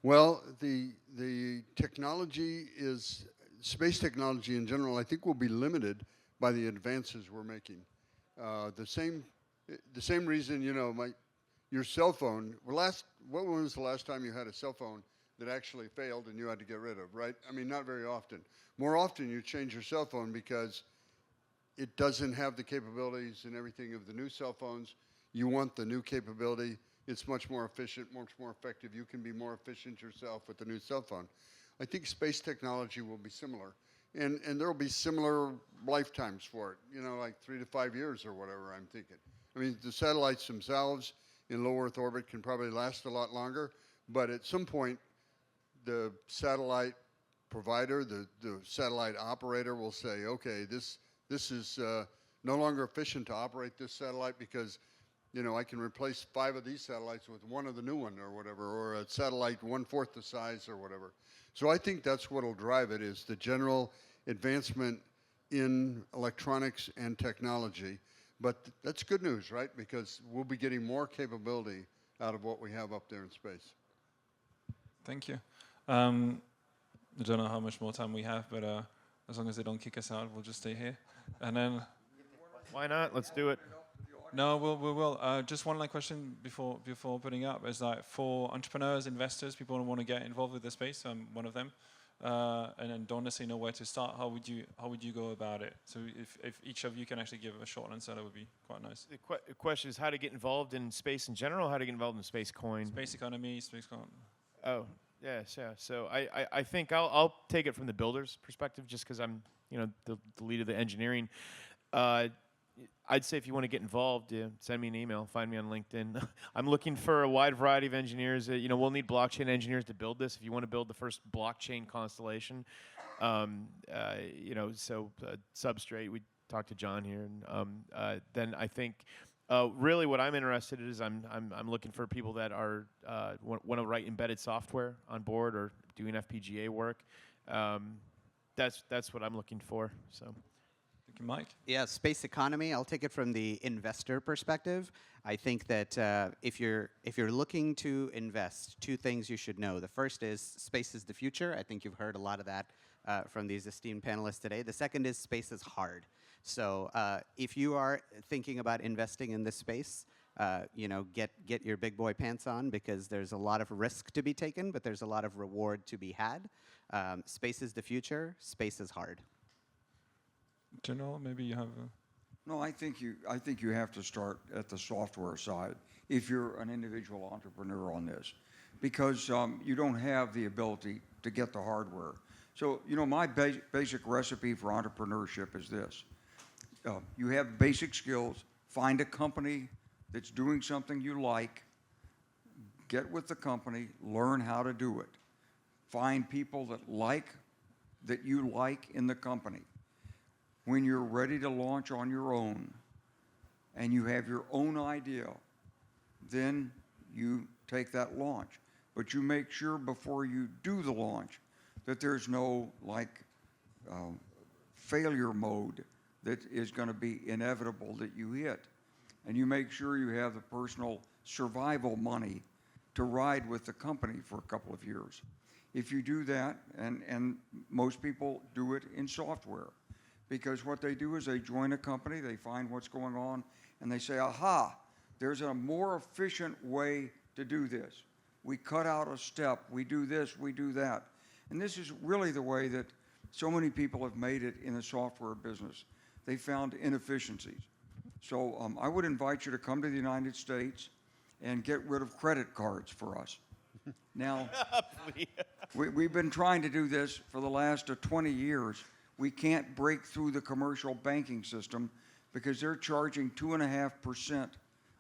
Well, the technology is, space technology in general, I think will be limited by the advances we're making. The same reason, your cell phone, when was the last time you had a cell phone that actually failed and you had to get rid of, right? I mean, not very often. More often you change your cell phone because it doesn't have the capabilities and everything of the new cell phones. You want the new capability. It's much more efficient, much more effective. You can be more efficient yourself with the new cell phone. I think space technology will be similar. And there will be similar lifetimes for it, like 3 to 5 years or whatever, I'm thinking. I mean, the satellites themselves in low Earth orbit can probably last a lot longer, but at some point, the satellite provider, the satellite operator will say, okay, this is no longer efficient to operate this satellite because, I can replace 5 of these satellites with 1 of the new one or whatever, or a satellite 1/4 the size or whatever. So I think that's what will drive it, is the general advancement in electronics and technology. But that's good news, right? Because we'll be getting more capability out of what we have up there in space. Thank you. I don't know how much more time we have, but as long as they don't kick us out, we'll just stay here. And then, Why not? Let's do it. no, we will. Just one last question before opening up is that for entrepreneurs, investors, people who want to get involved with the space, I'm one of them, and then don't necessarily know where to start. How would you go about it? So if each of you can actually give a short answer, that would be quite nice. The question is how to get involved in space in general, how to get involved in Spacecoin. Space economy, Spacecoin. Oh, yes, yeah. So I think I'll take it from the builder's perspective, just because I'm the lead of the engineering. I'd say if you want to get involved, send me an email, find me on LinkedIn. I'm looking for a wide variety of engineers. We'll need blockchain engineers to build this. If you want to build the first blockchain constellation, Substrate. We talked to John here, and then I think really what I'm interested in is I'm looking for people that are want to write embedded software on board or doing FPGA work. That's what I'm looking for. So. Thank you, Mike. Yeah, space economy. I'll take it from the investor perspective. I think that if you're looking to invest, two things you should know. The first is space is the future. I think you've heard a lot of that from these esteemed panelists today. The second is space is hard. So if you are thinking about investing in this space, get your big boy pants on, because there's a lot of risk to be taken, but there's a lot of reward to be had. Space is the future. Space is hard. General, maybe you have a... No, I think you have to start at the software side if you're an individual entrepreneur on this, because you don't have the ability to get the hardware. So my basic recipe for entrepreneurship is this: you have basic skills, find a company that's doing something you like, get with the company, learn how to do it, find people that you like in the company. When you're ready to launch on your own and you have your own idea, then you take that launch. But you make sure before you do the launch that there's no failure mode that is going to be inevitable that you hit. And you make sure you have the personal survival money to ride with the company for a couple of years. If you do that, and most people do it in software, because what they do is they join a company, they find what's going on, and they say, aha, there's a more efficient way to do this. We cut out a step, we do this, we do that. And this is really the way that so many people have made it in the software business. They found inefficiencies. So I would invite you to come to the United States and get rid of credit cards for us. Now, we've been trying to do this for the last 20 years. We can't break through the commercial banking system because they're charging 2.5%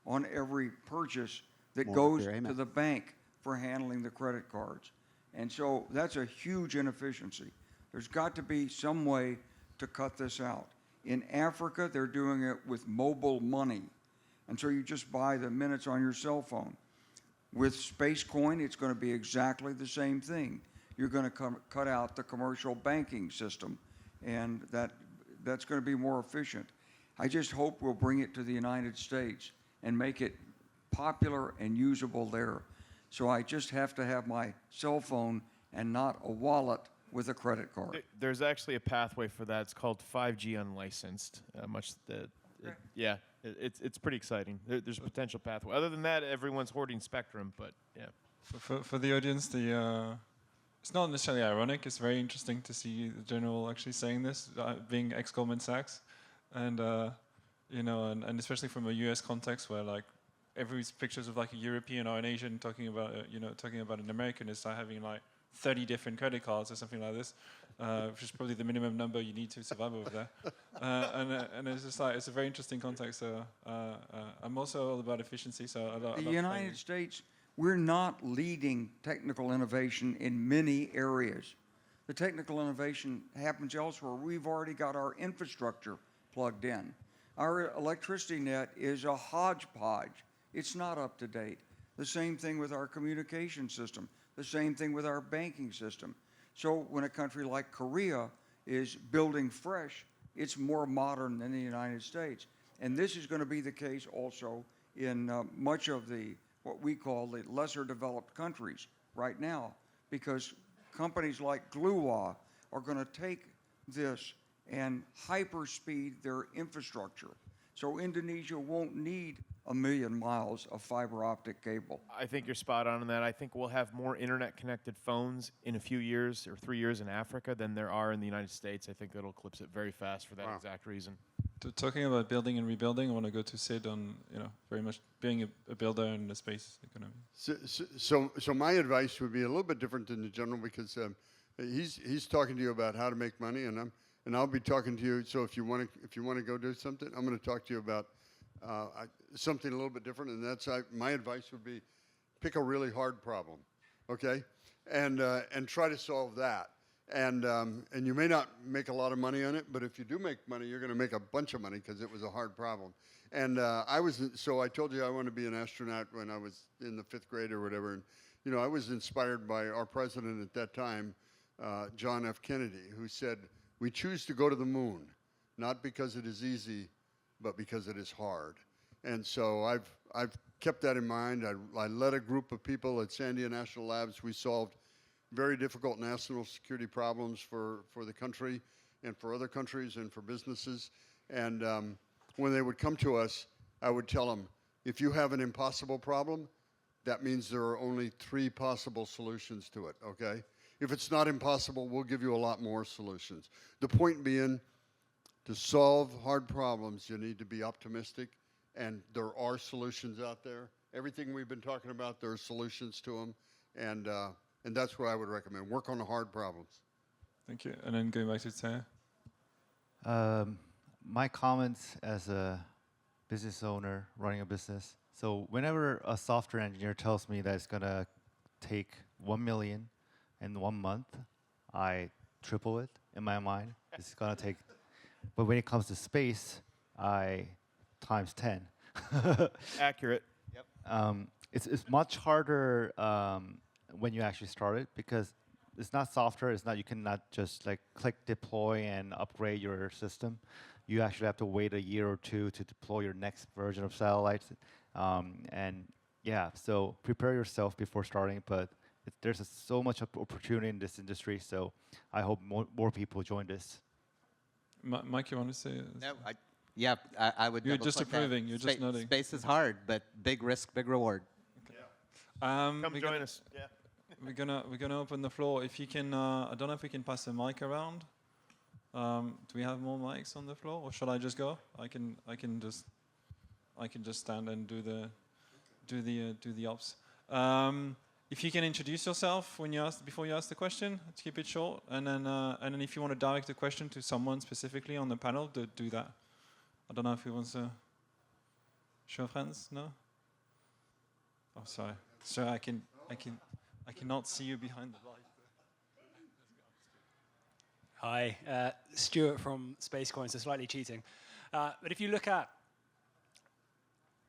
on every purchase that goes to the bank for handling the credit cards. And so that's a huge inefficiency. There's got to be some way to cut this out. In Africa, they're doing it with mobile money. And so you just buy the minutes on your cell phone. With Spacecoin, it's going to be exactly the same thing. You're going to cut out the commercial banking system, and that's going to be more efficient. I just hope we'll bring it to the United States and make it popular and usable there. So I just have to have my cell phone and not a wallet with a credit card. There's actually a pathway for that. It's called 5G unlicensed. It's pretty exciting. There's a potential pathway. Other than that, everyone's hoarding Spectrum, but yeah. For the audience, it's not necessarily ironic. It's very interesting to see the general actually saying this, being ex-Goldman Sachs, and and especially from a U.S. context where every pictures of a European or an Asian talking about an American is having 30 different credit cards or something like this, which is probably the minimum number you need to survive over there. And it's just it's a very interesting context. So I'm also all about efficiency. So the United States, we're not leading technical innovation in many areas. The technical innovation happens elsewhere. We've already got our infrastructure plugged in. Our electricity net is a hodgepodge. It's not up to date. The same thing with our communication system. The same thing with our banking system. So when a country like Korea is building fresh, it's more modern than the United States. And this is going to be the case also in much of what we call the lesser developed countries right now, because companies like Glua are going to take this and hyperspeed their infrastructure. So Indonesia won't need 1 million miles of fiber optic cable. I think you're spot on that. I think we'll have more internet-connected phones in a few years or 3 years in Africa than there are in the United States. I think that'll eclipse it very fast for that exact reason. Talking about building and rebuilding, I want to go to Sid on, very much being a builder in the space economy. So my advice would be a little bit different than the general, because he's talking to you about how to make money, and I'll be talking to you. So if you want to go do something, I'm going to talk to you about something a little bit different, and that's my advice would be pick a really hard problem, okay, and try to solve that. And you may not make a lot of money on it, but if you do make money, you're going to make a bunch of money because it was a hard problem. And so I told you I wanted to be an astronaut when I was in the 5th grade or whatever. And I was inspired by our president at that time, John F. Kennedy, who said, "We choose to go to the moon, not because it is easy, but because it is hard." And so I've kept that in mind. I led a group of people at Sandia National Labs. We solved very difficult national security problems for the country and for other countries and for businesses. And when they would come to us, I would tell them, if you have an impossible problem, that means there are only 3 possible solutions to it, okay? If it's not impossible, we'll give you a lot more solutions. The point being, to solve hard problems, you need to be optimistic, and there are solutions out there. Everything we've been talking about, there are solutions to them, and that's what I would recommend. Work on the hard problems. Thank you. And then going back to Tae. My comments as a business owner running a business. So whenever a software engineer tells me that it's going to take 1 million in 1 month, I triple it in my mind. It's going to take, but when it comes to space, I times 10. Accurate. It's much harder when you actually start it, because it's not software. It's not, you cannot just like click deploy and upgrade your system. You actually have to wait a year or 2 to deploy your next version of satellites. And yeah, so prepare yourself before starting, but there's so much opportunity in this industry, so I hope more people join this. Mike, you want to say? No, I would. You're just double-click that. approving. You're just nodding. Space is hard, but big risk, big reward. Come join us. Yeah. We're gonna open the floor. If you can, I don't know if we can pass the mic around. Do we have more mics on the floor, or should I just go? I can just stand and do the ops. If you can introduce yourself before you ask the question, let's keep it short, and then if you want to direct a question to someone specifically on the panel, do that. I don't know if he wants to show of hands. No. Oh, sorry. Sir, I cannot see you behind the light. Hi, Stuart from Spacecoin, so slightly cheating. But if you look at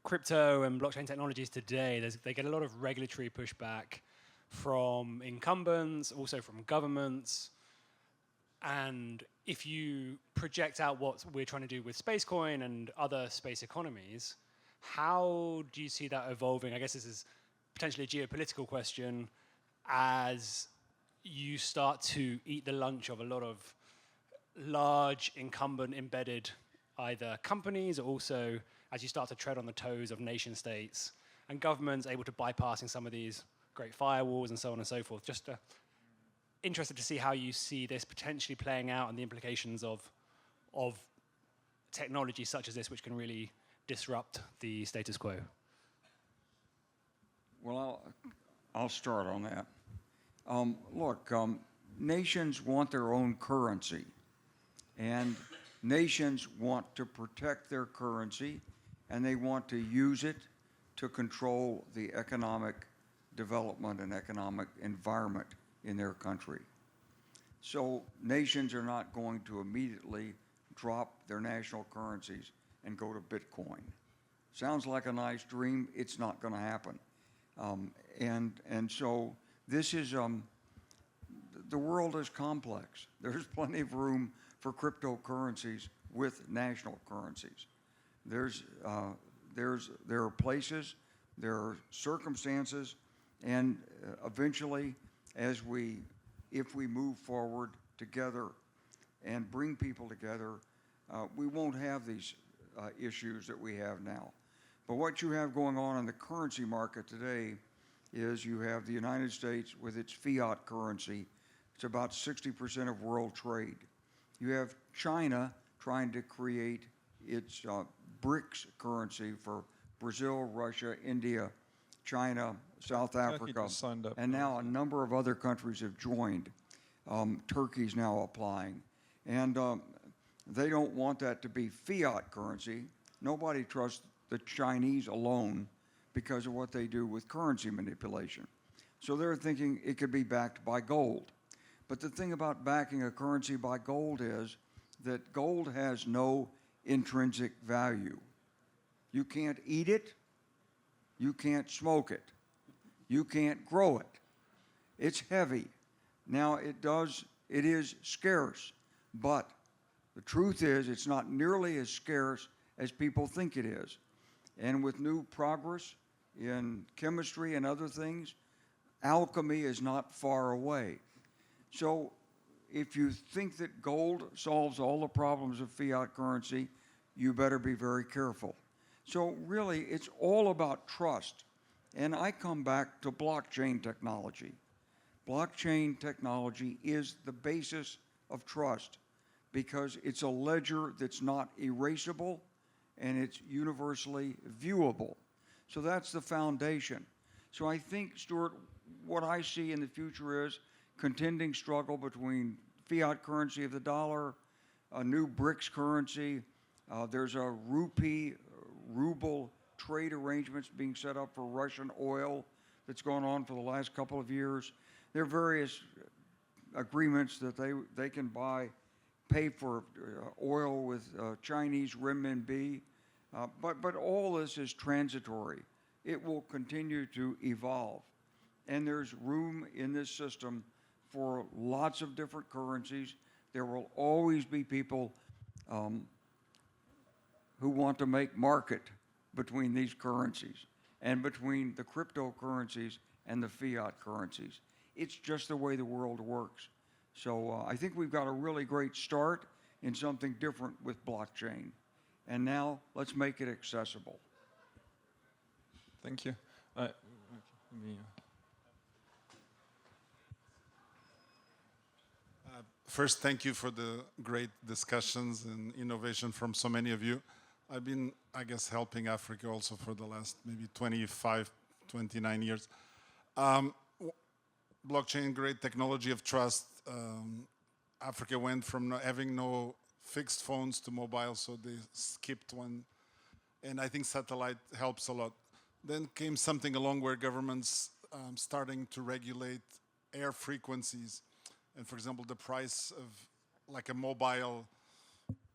crypto and blockchain technologies today, they get a lot of regulatory pushback from incumbents, also from governments. And if you project out what we're trying to do with Spacecoin and other space economies, how do you see that evolving? I guess this is potentially a geopolitical question as you start to eat the lunch of a lot of large incumbent embedded either companies, or also as you start to tread on the toes of nation states and governments able to bypassing some of these great firewalls and so on and so forth. Just interested to see how you see this potentially playing out and the implications of technology such as this, which can really disrupt the status quo. Well, I'll start on that. Look, nations want their own currency, and nations want to protect their currency, and they want to use it to control the economic development and economic environment in their country. So nations are not going to immediately drop their national currencies and go to Bitcoin. Sounds like a nice dream. It's not going to happen. And so this is, the world is complex. There's plenty of room for cryptocurrencies with national currencies. There's, there are places, there are circumstances, and eventually, if we move forward together and bring people together, we won't have these issues that we have now. But what you have going on in the currency market today is you have the United States with its fiat currency. It's about 60% of world trade. You have China trying to create its BRICS currency for Brazil, Russia, India, China, South Turkey Africa, just signed up. and now a number of other countries have joined. Turkey's now applying. And they don't want that to be fiat currency. Nobody trusts the Chinese alone because of what they do with currency manipulation. So they're thinking it could be backed by gold. But the thing about backing a currency by gold is that gold has no intrinsic value. You can't eat it. You can't smoke it. You can't grow it. It's heavy. Now it is scarce, but the truth is it's not nearly as scarce as people think it is. And with new progress in chemistry and other things, alchemy is not far away. So if you think that gold solves all the problems of fiat currency, you better be very careful. So really, it's all about trust. And I come back to blockchain technology. Blockchain technology is the basis of trust because it's a ledger that's not erasable and it's universally viewable. So that's the foundation. So I think, Stuart, what I see in the future is contending struggle between fiat currency of the dollar, a new BRICS currency. There's a ruble trade arrangements being set up for Russian oil that's gone on for the last couple of years. There are various agreements that they can pay for oil with Chinese renminbi. But all this is transitory. It will continue to evolve. And there's room in this system for lots of different currencies. There will always be people who want to make market between these currencies and between the cryptocurrencies and the fiat currencies. It's just the way the world works. So I think we've got a really great start in something different with blockchain. And now let's make it accessible. Thank you. First, thank you for the great discussions and innovation from so many of you. I've been, I guess, helping Africa also for the last maybe 25, 29 years. Blockchain, great technology of trust. Africa went from having no fixed phones to mobile, so they skipped one. And I think satellite helps a lot. Then came something along where governments starting to regulate air frequencies. And for example, the price of like a mobile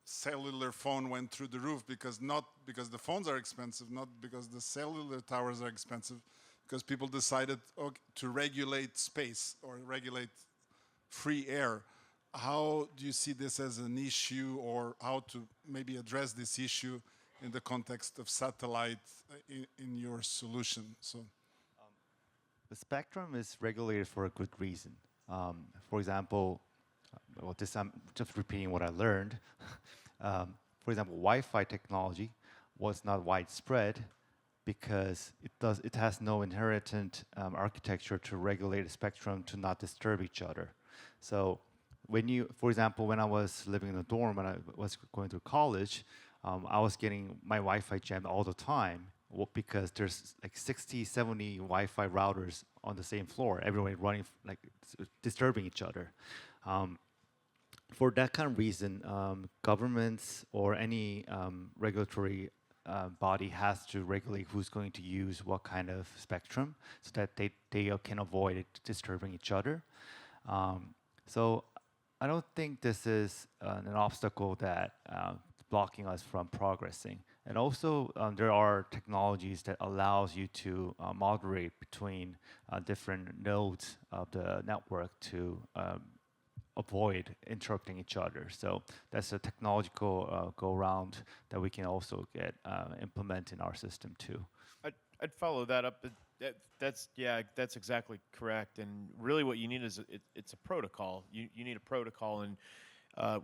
cellular phone went through the roof not because the phones are expensive, not because the cellular towers are expensive, because people decided to regulate space or regulate free air. How do you see this as an issue, or how to maybe address this issue in the context of satellite in your solution? So, the spectrum is regulated for a good reason. For example, I'm just repeating what I learned. For example, Wi-Fi technology was not widespread because it has no inherent architecture to regulate the spectrum to not disturb each other. So for example, when I was living in a dorm, when I was going to college, I was getting my Wi-Fi jammed all the time because there's like 60, 70 Wi-Fi routers on the same floor, everyone running, like disturbing each other. For that kind of reason, governments or any regulatory body has to regulate who's going to use what kind of spectrum so that they can avoid it disturbing each other. So I don't think this is an obstacle that blocking us from progressing. And also, there are technologies that allows you to moderate between different nodes of the network to avoid interrupting each other. So that's a technological go-around that we can also get implement in our system too. I'd follow that up. That's exactly correct. And really, what you need is it's a protocol. You need a protocol, and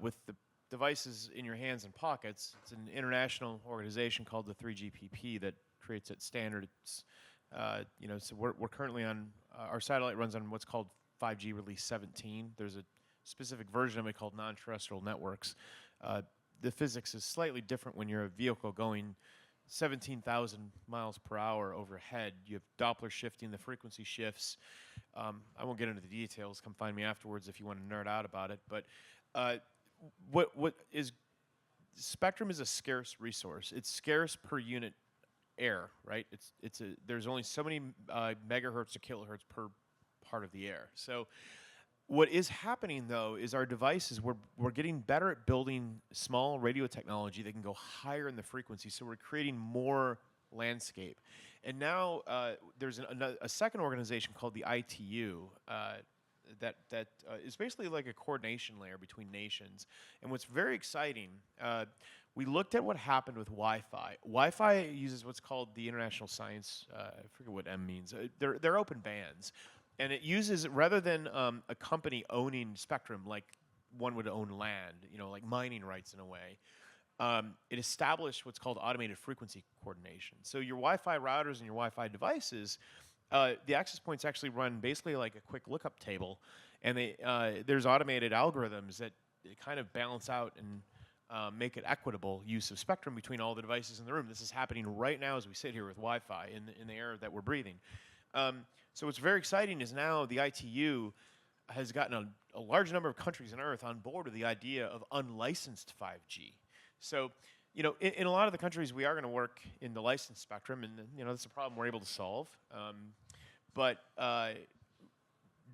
with the devices in your hands and pockets, it's an international organization called the 3GPP that creates that standard. It's so we're currently on our satellite runs on what's called 5G release 17. There's a specific version of it called non-terrestrial networks. The physics is slightly different when you're a vehicle going 17,000 miles per hour overhead. You have Doppler shifting, the frequency shifts. I won't get into the details. Come find me afterwards if you want to nerd out about it. But what is spectrum is a scarce resource. It's scarce per unit air, right? There's only so many megahertz or kilohertz per part of the air. So what is happening, though, is our devices, we're getting better at building small radio technology that can go higher in the frequency, so we're creating more landscape. And now there's a second organization called the ITU that is basically like a coordination layer between nations. And what's very exciting, we looked at what happened with Wi-Fi. Wi-Fi uses what's called the International Science, I forget what M means. They're open bands. And it uses, rather than a company owning spectrum like one would own land, like mining rights in a way, it established what's called automated frequency coordination. So your Wi-Fi routers and your Wi-Fi devices, the access points actually run basically like a quick lookup table, and there's automated algorithms that kind of balance out and make it equitable use of spectrum between all the devices in the room. This is happening right now as we sit here with Wi-Fi in the air that we're breathing. So what's very exciting is now the ITU has gotten a large number of countries on Earth on board with the idea of unlicensed 5G. So, in a lot of the countries, we are going to work in the licensed spectrum, and that's a problem we're able to solve. But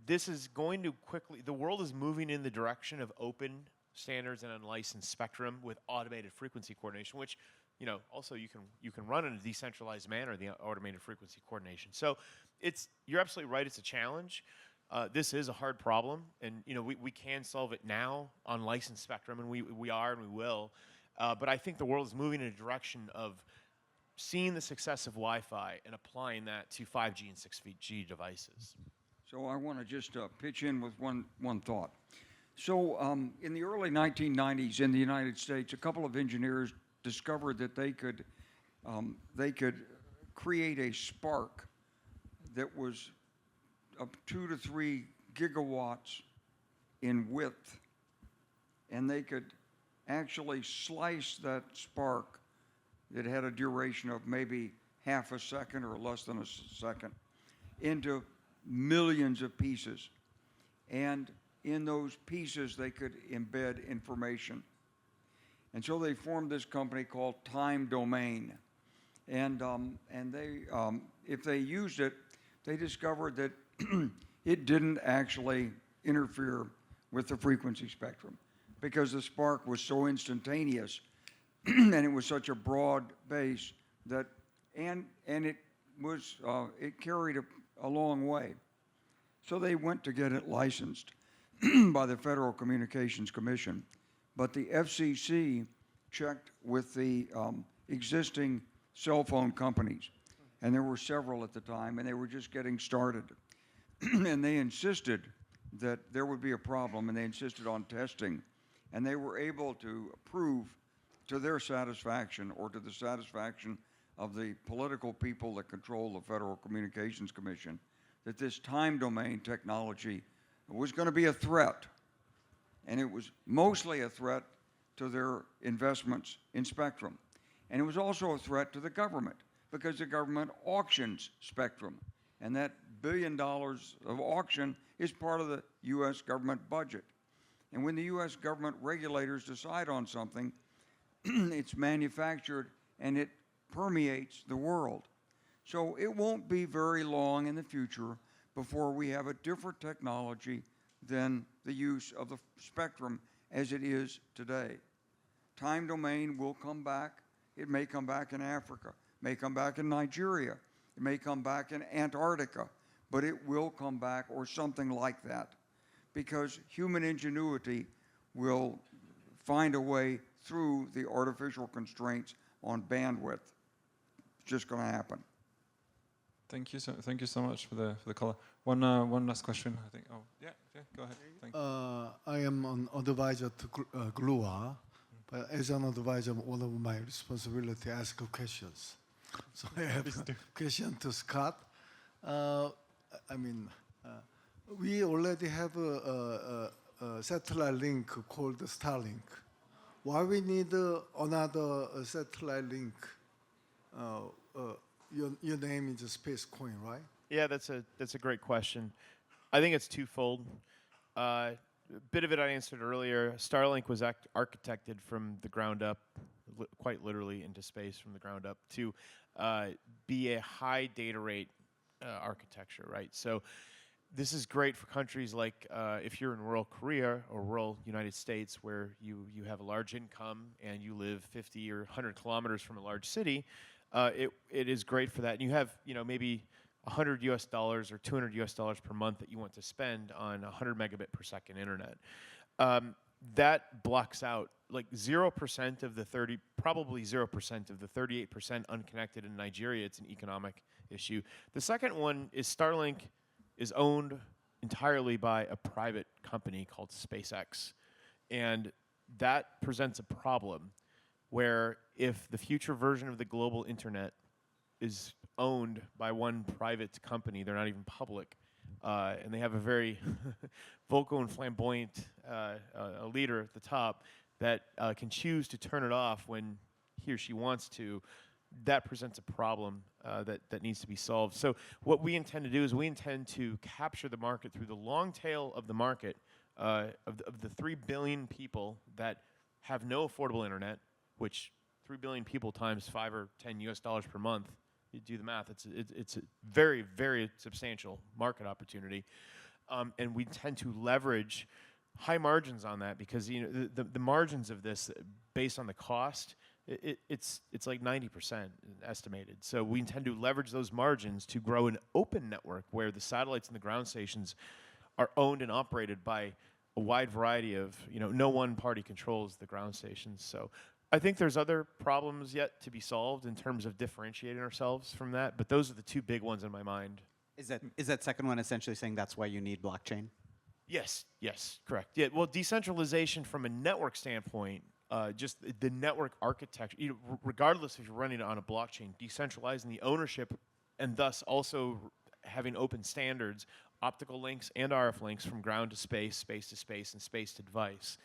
this is going to quickly, the world is moving in the direction of open standards and unlicensed spectrum with automated frequency coordination, which also you can run in a decentralized manner, the automated frequency coordination. So you're absolutely right, it's a challenge. This is a hard problem, and we can solve it now on licensed spectrum, and we are and we will. But I think the world is moving in a direction of seeing the success of Wi-Fi and applying that to 5G and 6G devices. So I want to just pitch in with one thought. So in the early 1990s in the United States, a couple of engineers discovered that they could create a spark that was up 2 to 3 gigawatts in width, and they could actually slice that spark that had a duration of maybe half a second or less than a second into millions of pieces. And in those pieces, they could embed information. And so they formed this company called Time Domain. And they, if they used it, they discovered that it didn't actually interfere with the frequency spectrum because the spark was so instantaneous and it was such a broad base that, and it was, it carried a long way. So they went to get it licensed by the Federal Communications Commission. But the FCC checked with the existing cell phone companies, and there were several at the time, and they were just getting started. And they insisted that there would be a problem, and they insisted on testing. And they were able to prove to their satisfaction, or to the satisfaction of the political people that control the Federal Communications Commission, that this time domain technology was going to be a threat. And it was mostly a threat to their investments in spectrum. And it was also a threat to the government, because the government auctions spectrum. And that $1 billion of auction is part of the U.S. government budget. And when the U.S. government regulators decide on something, it's manufactured and it permeates the world. So it won't be very long in the future before we have a different technology than the use of the spectrum as it is today. Time domain will come back. It may come back in Africa, may come back in Nigeria, it may come back in Antarctica, but it will come back, or something like that. because human ingenuity will find a way through the artificial constraints on bandwidth. It's just going to happen. Thank you so much for the call. One last question, I think. Oh, yeah, go ahead. Thank you. I am an advisor to GLUA, but as an advisor, one of my responsibility ask questions. So I have a question to Scott. We already have a satellite link called Starlink. Why we need another satellite link? Your name is Spacecoin, right? Yeah, that's a great question. I think it's twofold. A bit of it I answered earlier. Starlink was architected from the ground up, quite literally into space from the ground up, to be a high data rate architecture, right? So this is great for countries like if you're in rural Korea or rural United States where you have a large income and you live 50 or 100 kilometers from a large city. It is great for that. And you have, maybe $100 US or $200 US per month that you want to spend on 100 megabit per second internet. That blocks out like 0% of the probably 0% of the 38% unconnected in Nigeria. It's an economic issue. The second one is Starlink is owned entirely by a private company called SpaceX. And that presents a problem where if the future version of the global internet is owned by one private company, they're not even public, and they have a very vocal and flamboyant a leader at the top that can choose to turn it off when he or she wants to, that presents a problem that needs to be solved. So what we intend to do is we intend to capture the market through the long tail of the market of the 3 billion people that have no affordable internet, which 3 billion people times $5 or $10 US per month, you do the math, it's a very, very substantial market opportunity. And we tend to leverage high margins on that because the margins of this, based on the cost, it's like 90% estimated. So we intend to leverage those margins to grow an open network where the satellites and the ground stations are owned and operated by a wide variety of, no one party controls the ground stations. So I think there's other problems yet to be solved in terms of differentiating ourselves from that, but those are the two big ones in my mind. Is that second one essentially saying that's why you need blockchain? Yes, correct. Yeah, well, decentralization from a network standpoint, just the network architecture, regardless if you're running it on a blockchain, decentralizing the ownership and thus also having open standards, optical links and RF links from ground to space, space to space, and space to device.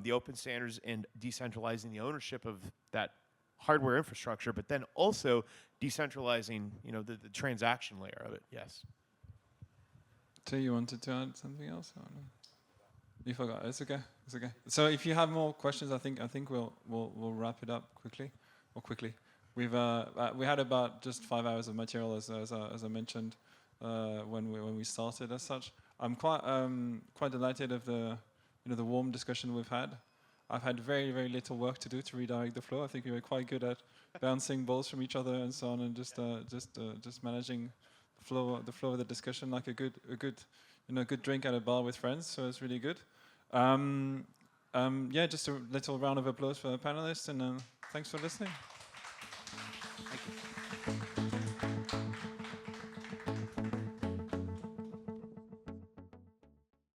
The open standards and decentralizing the ownership of that hardware infrastructure, but then also decentralizing, the transaction layer of it. Yes. Tae, you wanted to add something else? Or no? You forgot. It's okay. So if you have more questions, I think we'll wrap it up quickly. We had about just 5 hours of material as I mentioned when we started as such. I'm quite delighted of the warm discussion we've had. I've had very, very little work to do to redirect the flow. I think we were quite good at bouncing balls from each other and so on, and just managing the flow of the discussion like a good drink at a bar with friends. So it's really good. Just a little round of applause for the panelists, and thanks for listening. Thank you.